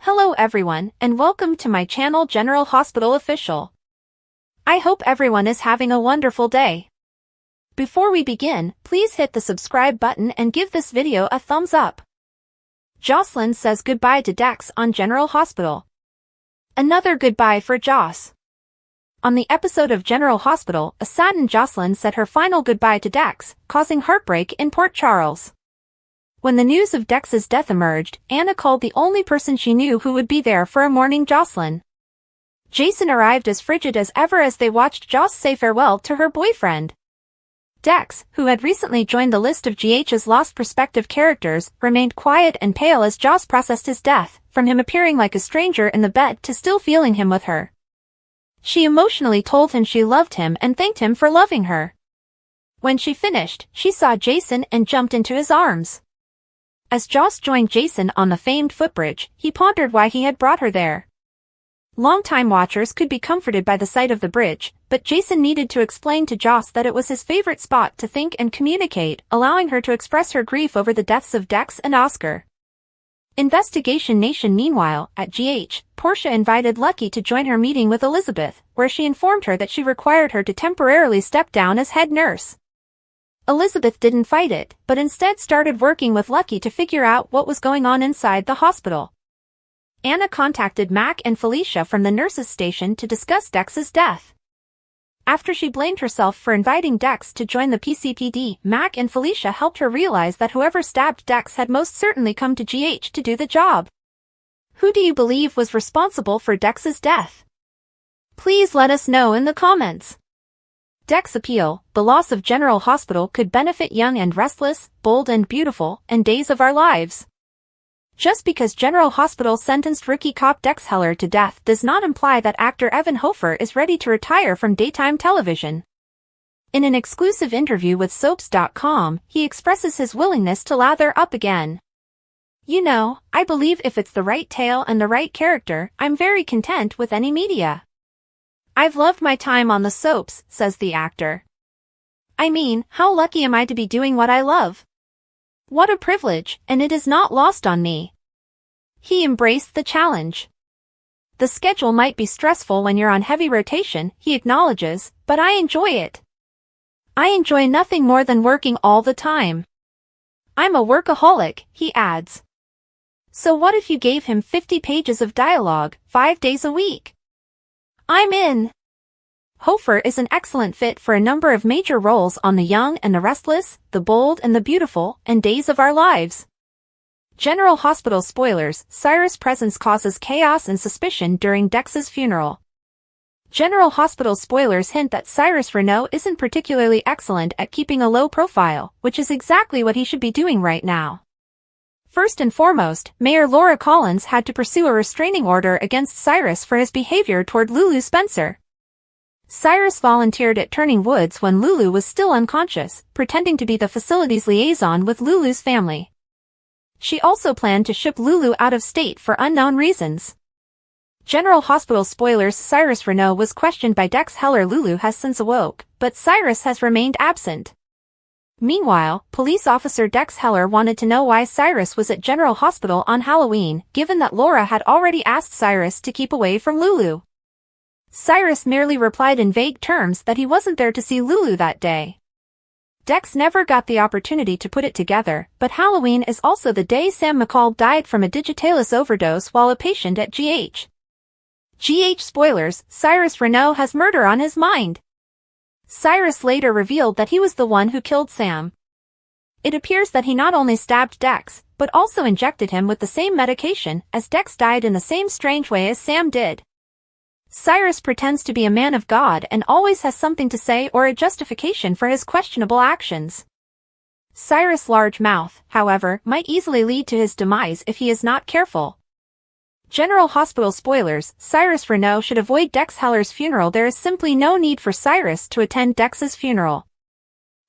Hello everyone, and welcome to my channel General Hospital Official. I hope everyone is having a wonderful day. Before we begin, please hit the subscribe button and give this video a thumbs up. Josslyn says goodbye to Dex on General Hospital. Another goodbye for Joss. On the episode of General Hospital, a saddened Josslyn said her final goodbye to Dex, causing heartbreak in Port Charles. When the news of Dex's death emerged, Anna called the only person she knew who would be there for a mourning Josslyn. Jason arrived as frigid as ever as they watched Joss say farewell to her boyfriend. Dex, who had recently joined the list of GH's lost prospective characters, remained quiet and pale as Joss processed his death, from him appearing like a stranger in the bed to still feeling him with her. She emotionally told him she loved him and thanked him for loving her. When she finished, she saw Jason and jumped into his arms. As Joss joined Jason on the famed footbridge, he pondered why he had brought her there. Longtime watchers could be comforted by the sight of the bridge, but Jason needed to explain to Joss that it was his favorite spot to think and communicate, allowing her to express her grief over the deaths of Dex and Oscar. Investigation Nation. Meanwhile, at GH, Portia invited Lucky to join her meeting with Elizabeth, where she informed her that she required her to temporarily step down as head nurse. Elizabeth didn't fight it, but instead started working with Lucky to figure out what was going on inside the hospital. Anna contacted Mac and Felicia from the nurses' station to discuss Dex's death. After she blamed herself for inviting Dex to join the PCPD, Mac and Felicia helped her realize that whoever stabbed Dex had most certainly come to GH to do the job. Who do you believe was responsible for Dex's death? Please let us know in the comments. Dex appeal: the loss of General Hospital could benefit Young and Restless, Bold and Beautiful, and Days of Our Lives. Just because General Hospital sentenced rookie cop Dex Heller to death does not imply that actor Evan Hofer is ready to retire from daytime television. In an exclusive interview with Soaps.com, he expresses his willingness to lather up again. "You know, I believe if it's the right tale and the right character, I'm very content with any media. I've loved my time on the soaps," says the actor. "I mean, how lucky am I to be doing what I love? What a privilege, and it is not lost on me." He embraced the challenge. "The schedule might be stressful when you're on heavy rotation," he acknowledges, "but I enjoy it. I enjoy nothing more than working all the time. I'm a workaholic," he adds. So what if you gave him 50 pages of dialogue, 5 days a week? I'm in. Hofer is an excellent fit for a number of major roles on The Young and the Restless, The Bold and the Beautiful, and Days of Our Lives. General Hospital spoilers: Cyrus' presence causes chaos and suspicion during Dex's funeral. General Hospital spoilers hint that Cyrus Renaud isn't particularly excellent at keeping a low profile, which is exactly what he should be doing right now. First and foremost, Mayor Laura Collins had to pursue a restraining order against Cyrus for his behavior toward Lulu Spencer. Cyrus volunteered at Turning Woods when Lulu was still unconscious, pretending to be the facility's liaison with Lulu's family. She also planned to ship Lulu out of state for unknown reasons. General Hospital spoilers: Cyrus Renaud was questioned by Dex Heller. Lulu has since awoke, but Cyrus has remained absent. Meanwhile, police officer Dex Heller wanted to know why Cyrus was at General Hospital on Halloween, given that Laura had already asked Cyrus to keep away from Lulu. Cyrus merely replied in vague terms that he wasn't there to see Lulu that day. Dex never got the opportunity to put it together, but Halloween is also the day Sam McCall died from a digitalis overdose while a patient at GH. GH spoilers: Cyrus Renaud has murder on his mind. Cyrus later revealed that he was the one who killed Sam. It appears that he not only stabbed Dex, but also injected him with the same medication, as Dex died in the same strange way as Sam did. Cyrus pretends to be a man of God and always has something to say or a justification for his questionable actions. Cyrus' large mouth, however, might easily lead to his demise if he is not careful. General Hospital spoilers: Cyrus Renaud should avoid Dex Heller's funeral. There is simply no need for Cyrus to attend Dex's funeral.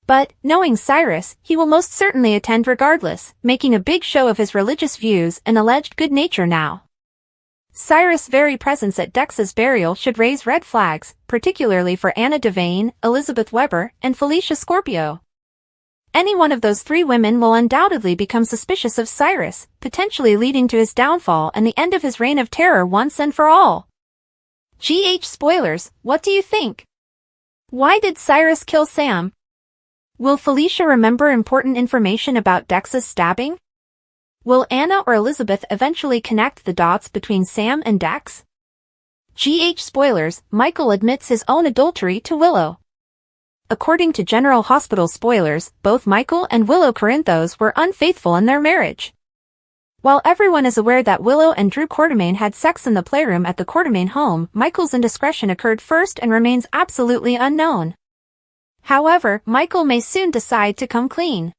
But, knowing Cyrus, he will most certainly attend regardless, making a big show of his religious views and alleged good nature now. Cyrus' very presence at Dex's burial should raise red flags, particularly for Anna Devane, Elizabeth Weber, and Felicia Scorpio. Any one of those three women will undoubtedly become suspicious of Cyrus, potentially leading to his downfall and the end of his reign of terror once and for all. GH spoilers, what do you think? Why did Cyrus kill Sam? Will Felicia remember important information about Dex's stabbing? Will Anna or Elizabeth eventually connect the dots between Sam and Dex? GH spoilers, Michael admits his own adultery to Willow. According to General Hospital spoilers, both Michael and Willow Corinthos were unfaithful in their marriage. While everyone is aware that Willow and Drew Quartermaine had sex in the playroom at the Quartermaine home, Michael's indiscretion occurred first and remains absolutely unknown. However, Michael may soon decide to come clean.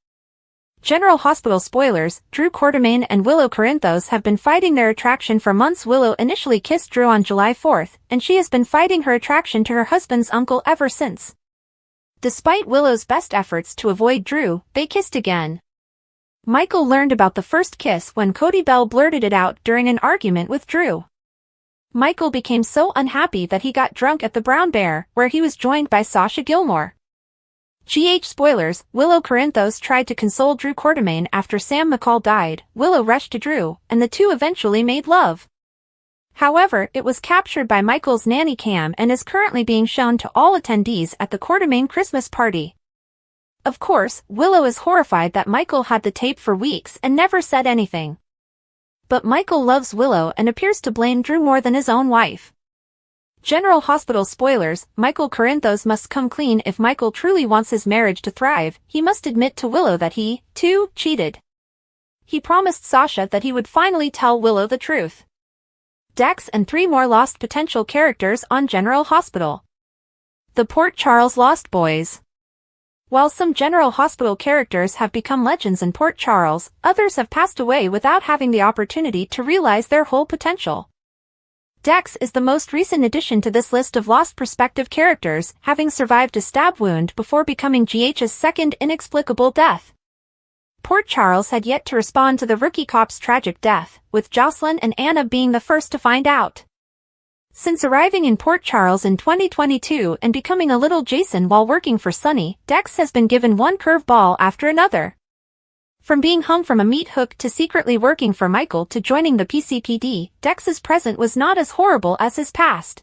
General Hospital spoilers, Drew Quartermaine and Willow Corinthos have been fighting their attraction for months. Willow initially kissed Drew on July 4th, and she has been fighting her attraction to her husband's uncle ever since. Despite Willow's best efforts to avoid Drew, they kissed again. Michael learned about the first kiss when Cody Bell blurted it out during an argument with Drew. Michael became so unhappy that he got drunk at the Brown Bear, where he was joined by Sasha Gilmore. GH spoilers, Willow Corinthos tried to console Drew Quartermaine after Sam McCall died. Willow rushed to Drew, and the two eventually made love. However, it was captured by Michael's nanny cam and is currently being shown to all attendees at the Quartermaine Christmas party. Of course, Willow is horrified that Michael had the tape for weeks and never said anything. But Michael loves Willow and appears to blame Drew more than his own wife. General Hospital spoilers, Michael Corinthos must come clean if Michael truly wants his marriage to thrive. He must admit to Willow that he, too, cheated. He promised Sasha that he would finally tell Willow the truth. Dex and 3 more lost potential characters on General Hospital. The Port Charles Lost Boys. While some General Hospital characters have become legends in Port Charles, others have passed away without having the opportunity to realize their whole potential. Dex is the most recent addition to this list of lost prospective characters, having survived a stab wound before becoming GH's second inexplicable death. Port Charles had yet to respond to the rookie cop's tragic death, with Josslyn and Anna being the first to find out. Since arriving in Port Charles in 2022 and becoming a little Jason while working for Sunny, Dex has been given one curveball after another. From being hung from a meat hook to secretly working for Michael to joining the PCPD, Dex's present was not as horrible as his past.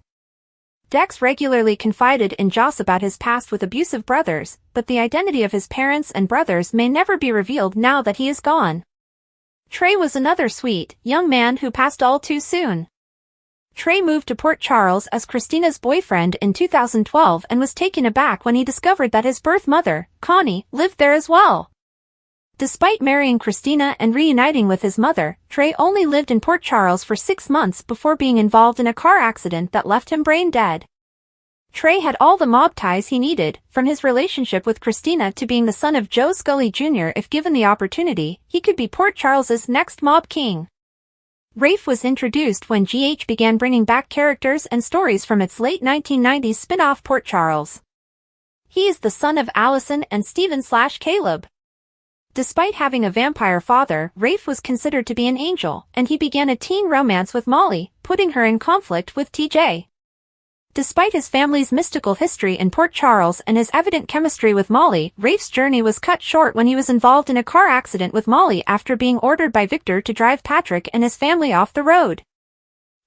Dex regularly confided in Joss about his past with abusive brothers, but the identity of his parents and brothers may never be revealed now that he is gone. Trey was another sweet, young man who passed all too soon. Trey moved to Port Charles as Christina's boyfriend in 2012 and was taken aback when he discovered that his birth mother, Connie, lived there as well. Despite marrying Christina and reuniting with his mother, Trey only lived in Port Charles for 6 months before being involved in a car accident that left him brain dead. Trey had all the mob ties he needed, from his relationship with Christina to being the son of Joe Scully Jr. If given the opportunity, he could be Port Charles's next mob king. Rafe was introduced when GH began bringing back characters and stories from its late 1990s spin-off Port Charles. He is the son of Allison and Stephen/Caleb. Despite having a vampire father, Rafe was considered to be an angel, and he began a teen romance with Molly, putting her in conflict with TJ. Despite his family's mystical history in Port Charles and his evident chemistry with Molly, Rafe's journey was cut short when he was involved in a car accident with Molly after being ordered by Victor to drive Patrick and his family off the road.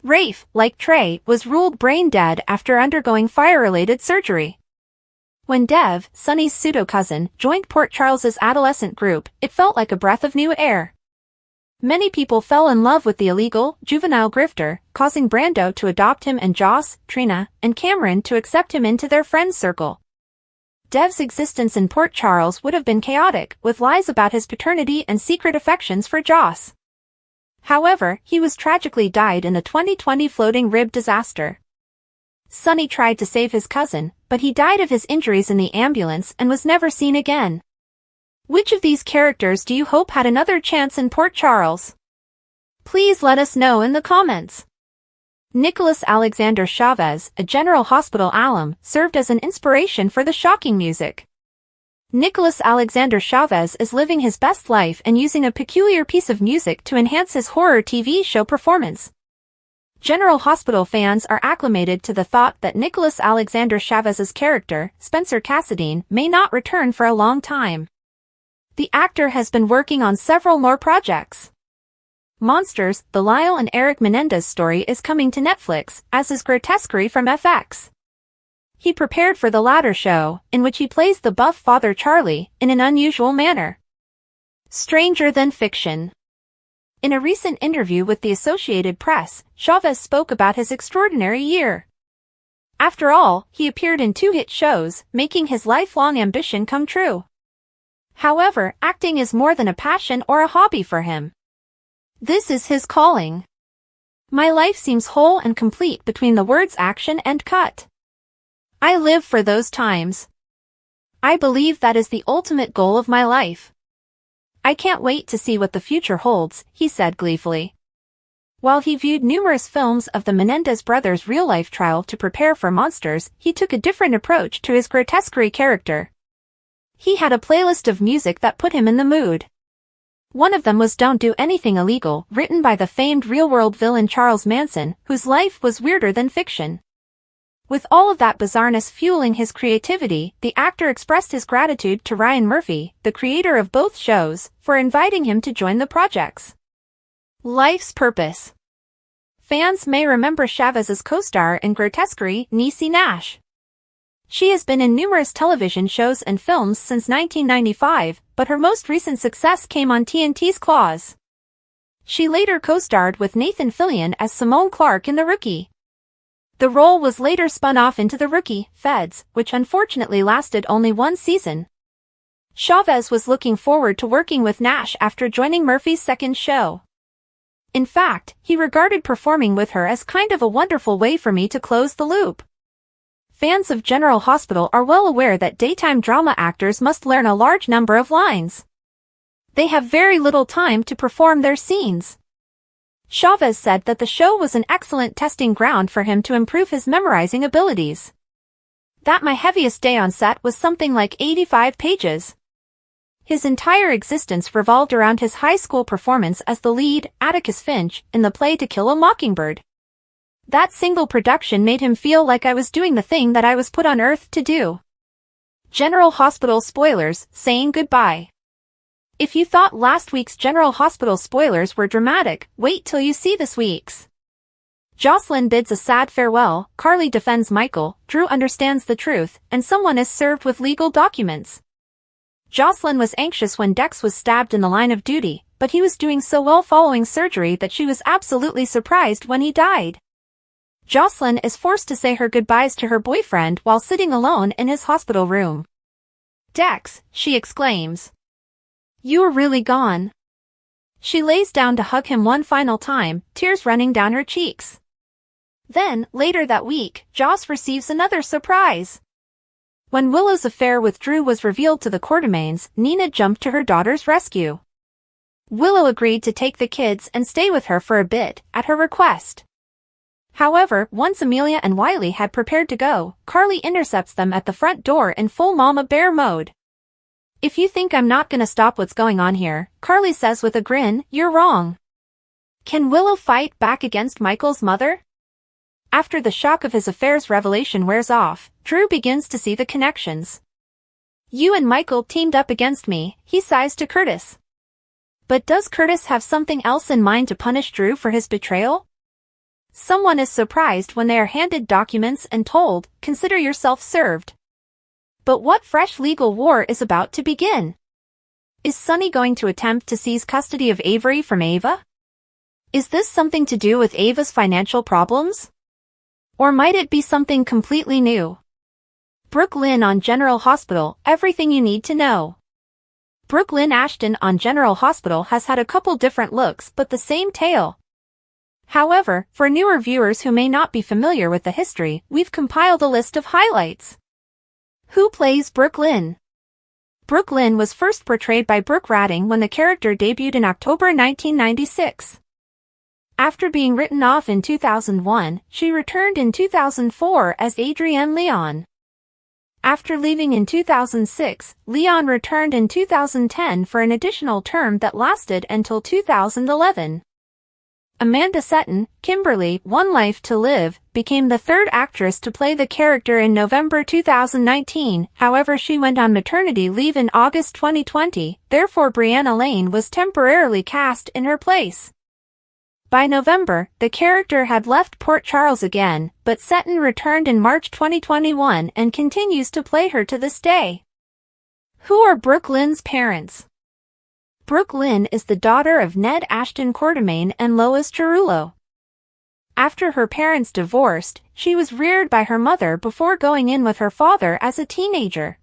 Rafe, like Trey, was ruled brain dead after undergoing fire-related surgery. When Dev, Sunny's pseudo-cousin, joined Port Charles's adolescent group, it felt like a breath of new air. Many people fell in love with the illegal, juvenile grifter, causing Brando to adopt him and Joss, Trina, and Cameron to accept him into their friends circle. Dev's existence in Port Charles would have been chaotic, with lies about his paternity and secret affections for Joss. However, he was tragically died in the 2020 floating rib disaster. Sunny tried to save his cousin, but he died of his injuries in the ambulance and was never seen again. Which of these characters do you hope had another chance in Port Charles? Please let us know in the comments. Nicholas Alexander Chavez, a General Hospital alum, served as an inspiration for the shocking music. Nicholas Alexander Chavez is living his best life and using a peculiar piece of music to enhance his horror TV show performance. General Hospital fans are acclimated to the thought that Nicholas Alexander Chavez's character, Spencer Cassadine, may not return for a long time. The actor has been working on several more projects. Monsters, the Lyle and Eric Menendez story is coming to Netflix, as is Grotesquerie from FX. He prepared for the latter show, in which he plays the buff father Charlie, in an unusual manner. Stranger than fiction. In a recent interview with the Associated Press, Chavez spoke about his extraordinary year. After all, he appeared in 2 hit shows, making his lifelong ambition come true. However, acting is more than a passion or a hobby for him. This is his calling. My life seems whole and complete between the words action and cut. I live for those times. I believe that is the ultimate goal of my life. I can't wait to see what the future holds, he said gleefully. While he viewed numerous films of the Menendez brothers' real-life trial to prepare for Monsters, he took a different approach to his Grotesquerie character. He had a playlist of music that put him in the mood. One of them was Don't Do Anything Illegal, written by the famed real-world villain Charles Manson, whose life was weirder than fiction. With all of that bizarreness fueling his creativity, the actor expressed his gratitude to Ryan Murphy, the creator of both shows, for inviting him to join the projects. Life's purpose. Fans may remember Chavez's co-star in Grotesquerie, Niecy Nash. She has been in numerous television shows and films since 1995, but her most recent success came on TNT's Claws. She later co-starred with Nathan Fillion as Simone Clark in The Rookie. The role was later spun off into The Rookie, Feds, which unfortunately lasted only 1 season. Chavez was looking forward to working with Nash after joining Murphy's second show. In fact, he regarded performing with her as kind of a wonderful way for me to close the loop. Fans of General Hospital are well aware that daytime drama actors must learn a large number of lines. They have very little time to perform their scenes. Chavez said that the show was an excellent testing ground for him to improve his memorizing abilities. That my heaviest day on set was something like 85 pages. His entire existence revolved around his high school performance as the lead, Atticus Finch, in the play To Kill a Mockingbird. That single production made him feel like I was doing the thing that I was put on Earth to do. General Hospital spoilers, saying goodbye. If you thought last week's General Hospital spoilers were dramatic, wait till you see this week's. Josslyn bids a sad farewell, Carly defends Michael, Drew understands the truth, and someone is served with legal documents. Josslyn was anxious when Dex was stabbed in the line of duty, but he was doing so well following surgery that she was absolutely surprised when he died. Josslyn is forced to say her goodbyes to her boyfriend while sitting alone in his hospital room. Dex, she exclaims. You're really gone. She lays down to hug him one final time, tears running down her cheeks. Then, later that week, Joss receives another surprise. When Willow's affair with Drew was revealed to the Quartermaines, Nina jumped to her daughter's rescue. Willow agreed to take the kids and stay with her for a bit, at her request. However, once Amelia and Wiley had prepared to go, Carly intercepts them at the front door in full Mama Bear mode. If you think I'm not gonna stop what's going on here, Carly says with a grin, you're wrong. Can Willow fight back against Michael's mother? After the shock of his affair's revelation wears off, Drew begins to see the connections. You and Michael teamed up against me, he sighs to Curtis. But does Curtis have something else in mind to punish Drew for his betrayal? Someone is surprised when they are handed documents and told, consider yourself served. But what fresh legal war is about to begin? Is Sonny going to attempt to seize custody of Avery from Ava? Is this something to do with Ava's financial problems? Or might it be something completely new? Brooke Lynn on General Hospital, everything you need to know. Brooke Lynn Ashton on General Hospital has had a couple different looks but the same tale. However, for newer viewers who may not be familiar with the history, we've compiled a list of highlights. Who plays Brooke Lynn? Brooke Lynn was first portrayed by Brooke Ratting when the character debuted in October 1996. After being written off in 2001, she returned in 2004 as Adrienne Leon. After leaving in 2006, Leon returned in 2010 for an additional term that lasted until 2011. Amanda Setton, Kimberly, One Life to Live, became the third actress to play the character in November 2019, however she went on maternity leave in August 2020, therefore Brianna Lane was temporarily cast in her place. By November, the character had left Port Charles again, but Setton returned in March 2021 and continues to play her to this day. Who are Brooke Lynn's parents? Brooke Lynn is the daughter of Ned Ashton Quartermaine and Lois Cerullo. After her parents divorced, she was reared by her mother before going in with her father as a teenager.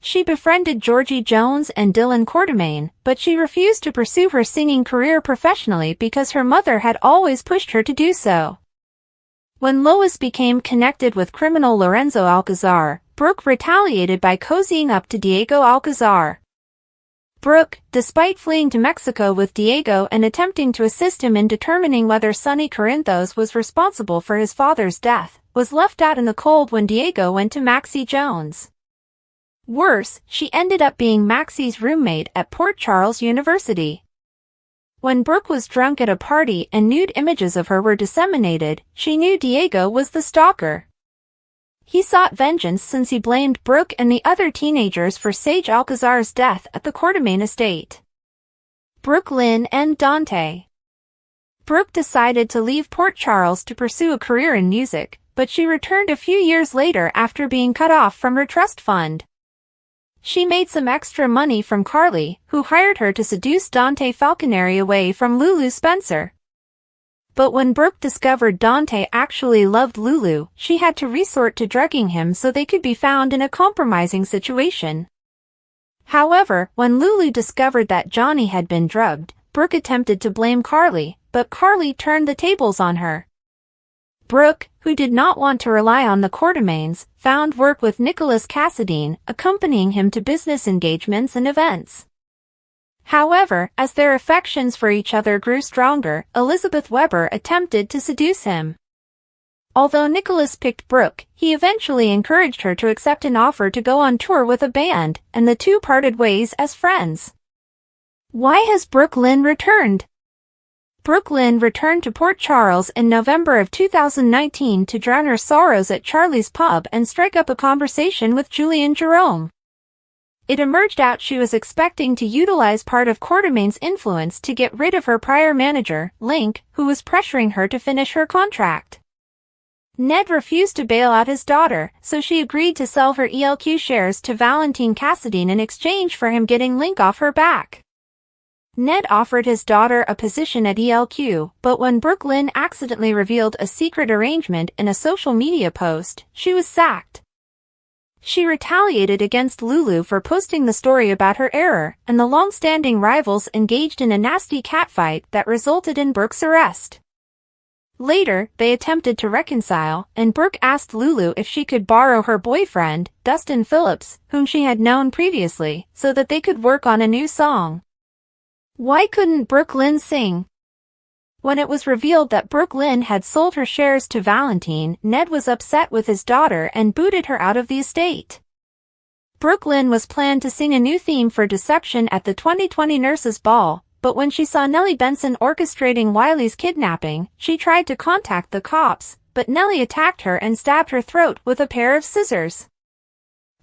She befriended Georgie Jones and Dylan Quartermaine, but she refused to pursue her singing career professionally because her mother had always pushed her to do so. When Lois became connected with criminal Lorenzo Alcazar, Brooke retaliated by cozying up to Diego Alcazar. Brooke, despite fleeing to Mexico with Diego and attempting to assist him in determining whether Sonny Corinthos was responsible for his father's death, was left out in the cold when Diego went to Maxie Jones. Worse, she ended up being Maxie's roommate at Port Charles University. When Brooke was drunk at a party and nude images of her were disseminated, she knew Diego was the stalker. He sought vengeance since he blamed Brooke and the other teenagers for Sage Alcazar's death at the Quartermaine estate. Brooke Lynn and Dante. Brooke decided to leave Port Charles to pursue a career in music, but she returned a few years later after being cut off from her trust fund. She made some extra money from Carly, who hired her to seduce Dante Falconeri away from Lulu Spencer. But when Brooke discovered Dante actually loved Lulu, she had to resort to drugging him so they could be found in a compromising situation. However, when Lulu discovered that Johnny had been drugged, Brooke attempted to blame Carly, but Carly turned the tables on her. Brooke, who did not want to rely on the Quartermaines, found work with Nicholas Cassadine, accompanying him to business engagements and events. However, as their affections for each other grew stronger, Elizabeth Weber attempted to seduce him. Although Nicholas picked Brooke, he eventually encouraged her to accept an offer to go on tour with a band, and the two parted ways as friends. Why has Brooke Lynn returned? Brooke Lynn returned to Port Charles in November of 2019 to drown her sorrows at Charlie's Pub and strike up a conversation with Julian Jerome. It emerged out she was expecting to utilize part of Quartermaine's influence to get rid of her prior manager, Link, who was pressuring her to finish her contract. Ned refused to bail out his daughter, so she agreed to sell her ELQ shares to Valentine Cassadine in exchange for him getting Link off her back. Ned offered his daughter a position at ELQ, but when Brooke Lynn accidentally revealed a secret arrangement in a social media post, she was sacked. She retaliated against Lulu for posting the story about her error, and the long-standing rivals engaged in a nasty catfight that resulted in Brooke's arrest. Later, they attempted to reconcile, and Brooke asked Lulu if she could borrow her boyfriend, Dustin Phillips, whom she had known previously, so that they could work on a new song. Why couldn't Brooke Lynn sing? When it was revealed that Brooke Lynn had sold her shares to Valentine, Ned was upset with his daughter and booted her out of the estate. Brooke Lynn was planned to sing a new theme for Deception at the 2020 Nurses Ball, but when she saw Nellie Benson orchestrating Wiley's kidnapping, she tried to contact the cops, but Nellie attacked her and stabbed her throat with a pair of scissors.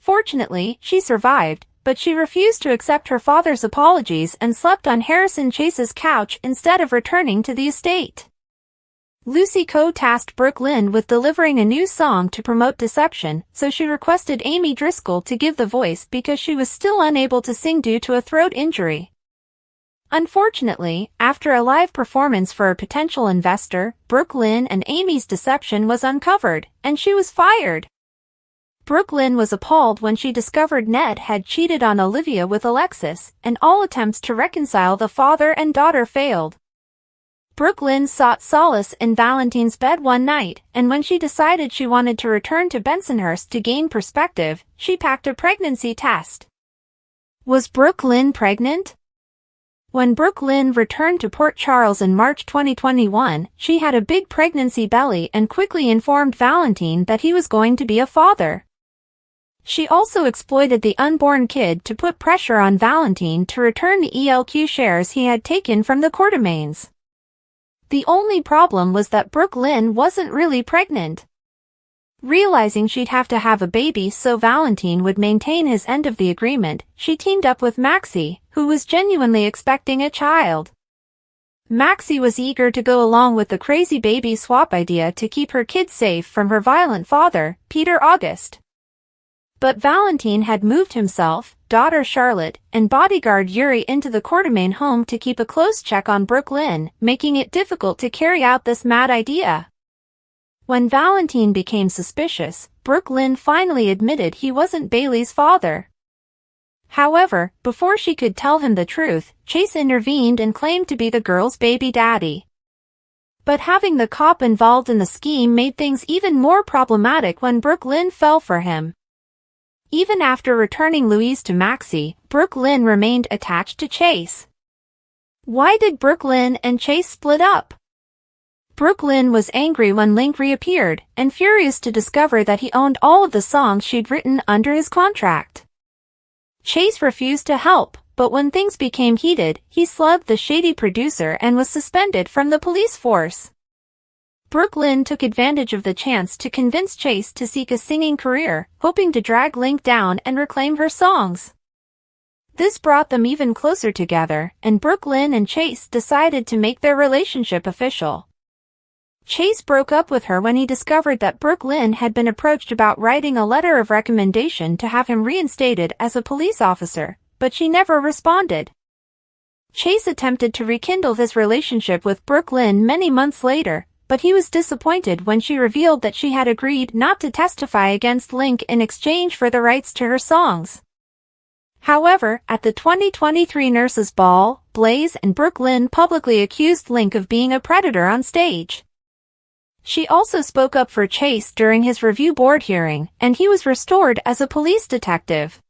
Fortunately, she survived, but she refused to accept her father's apologies and slept on Harrison Chase's couch instead of returning to the estate. Lucy Coe tasked Brooke Lynn with delivering a new song to promote Deception, so she requested Amy Driscoll to give the voice because she was still unable to sing due to a throat injury. Unfortunately, after a live performance for a potential investor, Brooke Lynn and Amy's deception was uncovered, and she was fired. Brooke Lynn was appalled when she discovered Ned had cheated on Olivia with Alexis, and all attempts to reconcile the father and daughter failed. Brooke Lynn sought solace in Valentine's bed one night, and when she decided she wanted to return to Bensonhurst to gain perspective, she packed a pregnancy test. Was Brooke Lynn pregnant? When Brooke Lynn returned to Port Charles in March 2021, she had a big pregnancy belly and quickly informed Valentine that he was going to be a father. She also exploited the unborn kid to put pressure on Valentine to return the ELQ shares he had taken from the Quartermaines. The only problem was that Brooklyn wasn't really pregnant. Realizing she'd have to have a baby so Valentine would maintain his end of the agreement, she teamed up with Maxie, who was genuinely expecting a child. Maxie was eager to go along with the crazy baby swap idea to keep her kid safe from her violent father, Peter August. But Valentine had moved himself, daughter Charlotte, and bodyguard Yuri into the Quartermain home to keep a close check on Brooklyn, making it difficult to carry out this mad idea. When Valentine became suspicious, Brooklyn finally admitted he wasn't Bailey's father. However, before she could tell him the truth, Chase intervened and claimed to be the girl's baby daddy. But having the cop involved in the scheme made things even more problematic when Brooklyn fell for him. Even after returning Louise to Maxie, Brooklyn remained attached to Chase. Why did Brooklyn and Chase split up? Brooklyn was angry when Link reappeared, and furious to discover that he owned all of the songs she'd written under his contract. Chase refused to help, but when things became heated, he slugged the shady producer and was suspended from the police force. Brooklyn took advantage of the chance to convince Chase to seek a singing career, hoping to drag Link down and reclaim her songs. This brought them even closer together, and Brooklyn and Chase decided to make their relationship official. Chase broke up with her when he discovered that Brooklyn had been approached about writing a letter of recommendation to have him reinstated as a police officer, but she never responded. Chase attempted to rekindle this relationship with Brooklyn many months later, but he was disappointed when she revealed that she had agreed not to testify against Link in exchange for the rights to her songs. However, at the 2023 Nurses Ball, Blaze and Brooklyn publicly accused Link of being a predator on stage. She also spoke up for Chase during his review board hearing, and he was restored as a police detective.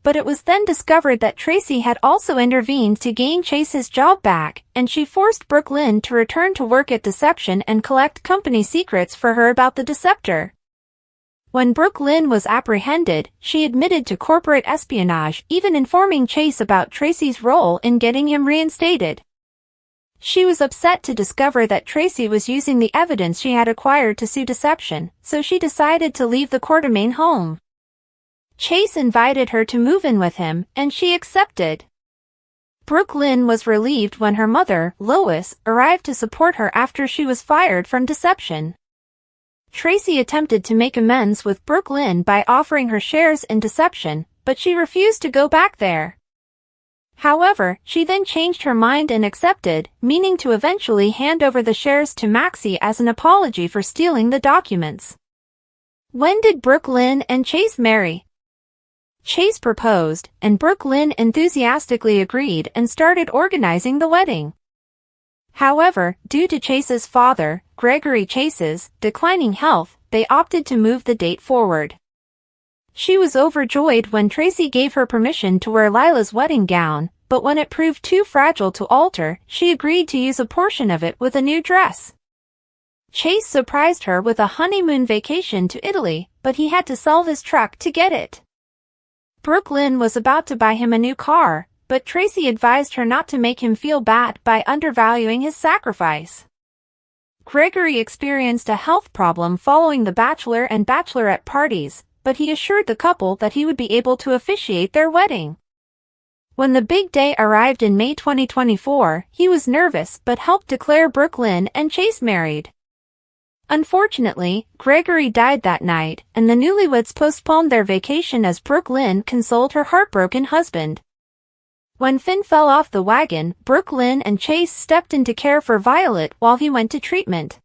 But it was then discovered that Tracy had also intervened to gain Chase's job back, and she forced Brooklyn to return to work at Deception and collect company secrets for her about the deceptor. When Brooklyn was apprehended, she admitted to corporate espionage, even informing Chase about Tracy's role in getting him reinstated. She was upset to discover that Tracy was using the evidence she had acquired to sue Deception, so she decided to leave the Quartermain home. Chase invited her to move in with him, and she accepted. Brooklyn was relieved when her mother, Lois, arrived to support her after she was fired from Deception. Tracy attempted to make amends with Brooklyn by offering her shares in Deception, but she refused to go back there. However, she then changed her mind and accepted, meaning to eventually hand over the shares to Maxie as an apology for stealing the documents. When did Brooklyn and Chase marry? Chase proposed, and Brooklyn enthusiastically agreed and started organizing the wedding. However, due to Chase's father, Gregory Chase's, declining health, they opted to move the date forward. She was overjoyed when Tracy gave her permission to wear Lila's wedding gown, but when it proved too fragile to alter, she agreed to use a portion of it with a new dress. Chase surprised her with a honeymoon vacation to Italy, but he had to sell his truck to get it. Brooklyn was about to buy him a new car, but Tracy advised her not to make him feel bad by undervaluing his sacrifice. Gregory experienced a health problem following the bachelor and bachelorette parties, but he assured the couple that he would be able to officiate their wedding. When the big day arrived in May 2024, he was nervous but helped declare Brooklyn and Chase married. Unfortunately, Gregory died that night, and the newlyweds postponed their vacation as Brooklyn consoled her heartbroken husband. When Finn fell off the wagon, Brooklyn and Chase stepped in to care for Violet while he went to treatment.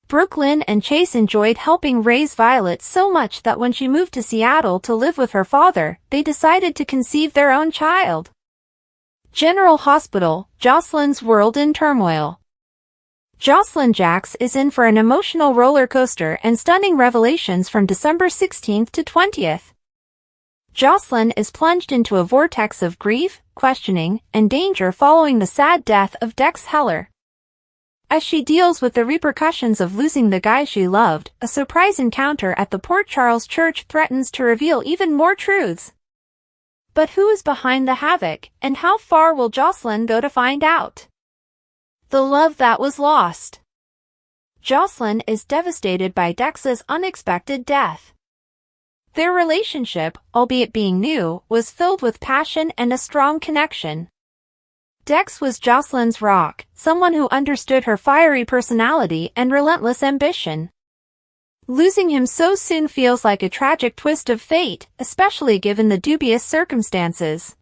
Brooklyn and Chase enjoyed helping raise Violet so much that when she moved to Seattle to live with her father, they decided to conceive their own child. General Hospital, Josslyn's world in turmoil. Josslyn Jax is in for an emotional roller coaster and stunning revelations from December 16th to 20th. Josslyn is plunged into a vortex of grief, questioning, and danger following the sad death of Dex Heller. As she deals with the repercussions of losing the guy she loved, a surprise encounter at the Port Charles Church threatens to reveal even more truths. But who is behind the havoc, and how far will Josslyn go to find out? The love that was lost. Josslyn is devastated by Dex's unexpected death. Their relationship, albeit being new, was filled with passion and a strong connection. Dex was Josslyn's rock, someone who understood her fiery personality and relentless ambition. Losing him so soon feels like a tragic twist of fate, especially given the dubious circumstances.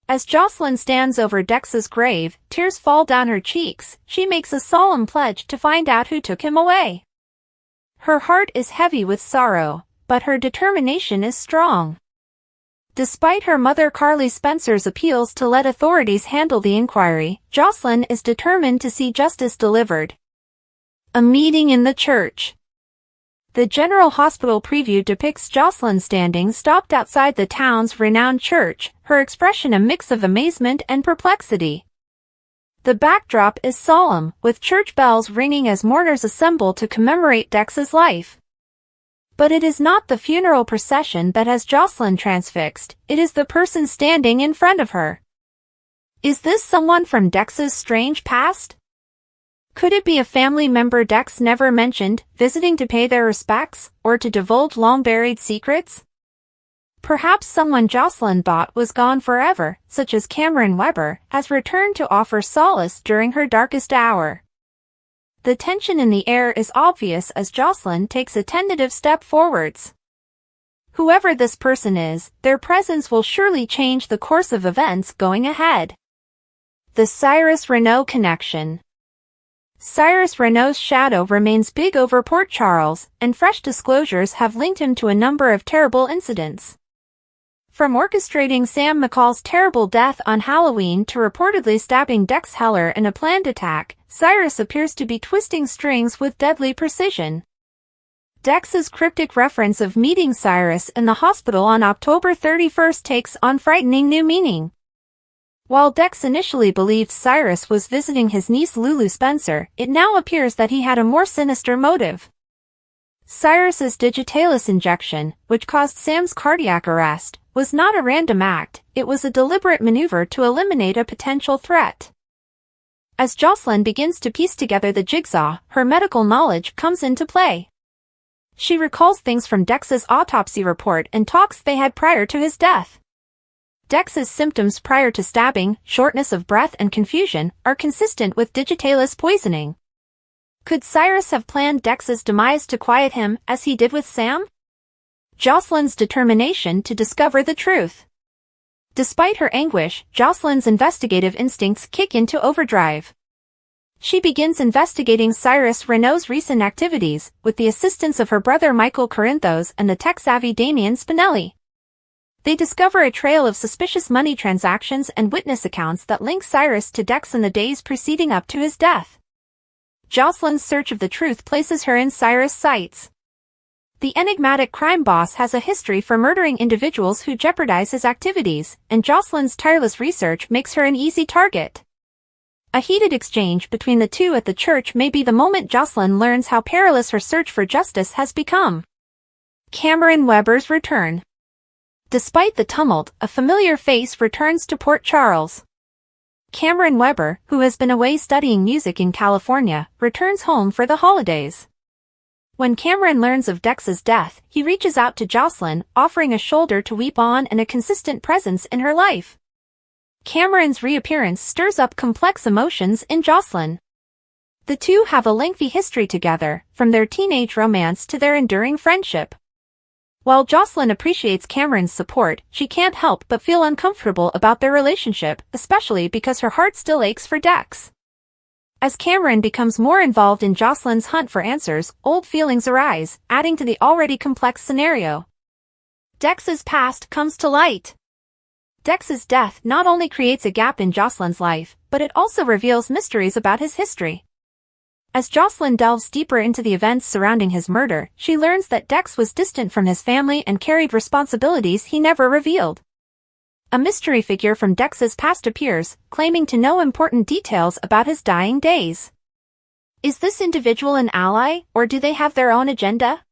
As Josslyn stands over Dex's grave, tears fall down her cheeks. She makes a solemn pledge to find out who took him away. Her heart is heavy with sorrow, but her determination is strong. Despite her mother Carly Spencer's appeals to let authorities handle the inquiry, Josslyn is determined to see justice delivered. A meeting in the church. The General Hospital preview depicts Josslyn standing stopped outside the town's renowned church, her expression a mix of amazement and perplexity. The backdrop is solemn, with church bells ringing as mourners assemble to commemorate Dex's life. But it is not the funeral procession that has Josslyn transfixed, it is the person standing in front of her. Is this someone from Dex's strange past? Could it be a family member Dex never mentioned, visiting to pay their respects, or to divulge long-buried secrets? Perhaps someone Josslyn thought was gone forever, such as Cameron Weber, has returned to offer solace during her darkest hour. The tension in the air is obvious as Josslyn takes a tentative step forwards. Whoever this person is, their presence will surely change the course of events going ahead. The Cyrus Renault connection. Cyrus Renault's shadow remains big over Port Charles, and fresh disclosures have linked him to a number of terrible incidents. From orchestrating Sam McCall's terrible death on Halloween to reportedly stabbing Dex Heller in a planned attack, Cyrus appears to be twisting strings with deadly precision. Dex's cryptic reference of meeting Cyrus in the hospital on October 31st takes on frightening new meaning. While Dex initially believed Cyrus was visiting his niece Lulu Spencer, it now appears that he had a more sinister motive. Cyrus's digitalis injection, which caused Sam's cardiac arrest, was not a random act, it was a deliberate maneuver to eliminate a potential threat. As Josslyn begins to piece together the jigsaw, her medical knowledge comes into play. She recalls things from Dex's autopsy report and talks they had prior to his death. Dex's symptoms prior to stabbing, shortness of breath and confusion, are consistent with digitalis poisoning. Could Cyrus have planned Dex's demise to quiet him, as he did with Sam? Josslyn's determination to discover the truth. Despite her anguish, Josslyn's investigative instincts kick into overdrive. She begins investigating Cyrus Renault's recent activities, with the assistance of her brother Michael Corinthos and the tech-savvy Damian Spinelli. They discover a trail of suspicious money transactions and witness accounts that link Cyrus to Dex in the days preceding up to his death. Josslyn's search of the truth places her in Cyrus' sights. The enigmatic crime boss has a history for murdering individuals who jeopardize his activities, and Josslyn's tireless research makes her an easy target. A heated exchange between the two at the church may be the moment Josslyn learns how perilous her search for justice has become. Cameron Weber's return. Despite the tumult, a familiar face returns to Port Charles. Cameron Weber, who has been away studying music in California, returns home for the holidays. When Cameron learns of Dex's death, he reaches out to Josslyn, offering a shoulder to weep on and a consistent presence in her life. Cameron's reappearance stirs up complex emotions in Josslyn. The two have a lengthy history together, from their teenage romance to their enduring friendship. While Josslyn appreciates Cameron's support, she can't help but feel uncomfortable about their relationship, especially because her heart still aches for Dex. As Cameron becomes more involved in Josslyn's hunt for answers, old feelings arise, adding to the already complex scenario. Dex's past comes to light. Dex's death not only creates a gap in Josslyn's life, but it also reveals mysteries about his history. As Josslyn delves deeper into the events surrounding his murder, she learns that Dex was distant from his family and carried responsibilities he never revealed. A mystery figure from Dex's past appears, claiming to know important details about his dying days. Is this individual an ally, or do they have their own agenda?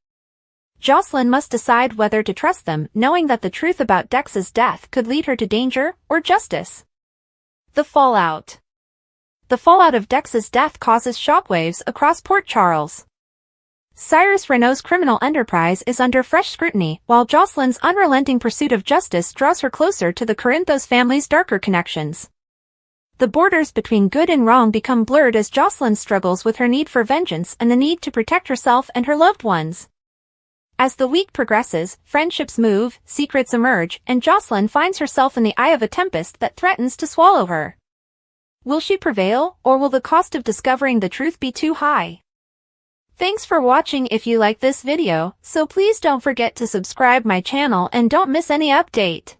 Josslyn must decide whether to trust them, knowing that the truth about Dex's death could lead her to danger or justice. The fallout. The fallout of Dex's death causes shockwaves across Port Charles. Cyrus Renault's criminal enterprise is under fresh scrutiny, while Josslyn's unrelenting pursuit of justice draws her closer to the Corinthos family's darker connections. The borders between good and wrong become blurred as Josslyn struggles with her need for vengeance and the need to protect herself and her loved ones. As the week progresses, friendships move, secrets emerge, and Josslyn finds herself in the eye of a tempest that threatens to swallow her. Will she prevail, or will the cost of discovering the truth be too high? Thanks for watching. If you like this video, so please don't forget to subscribe my channel and don't miss any update.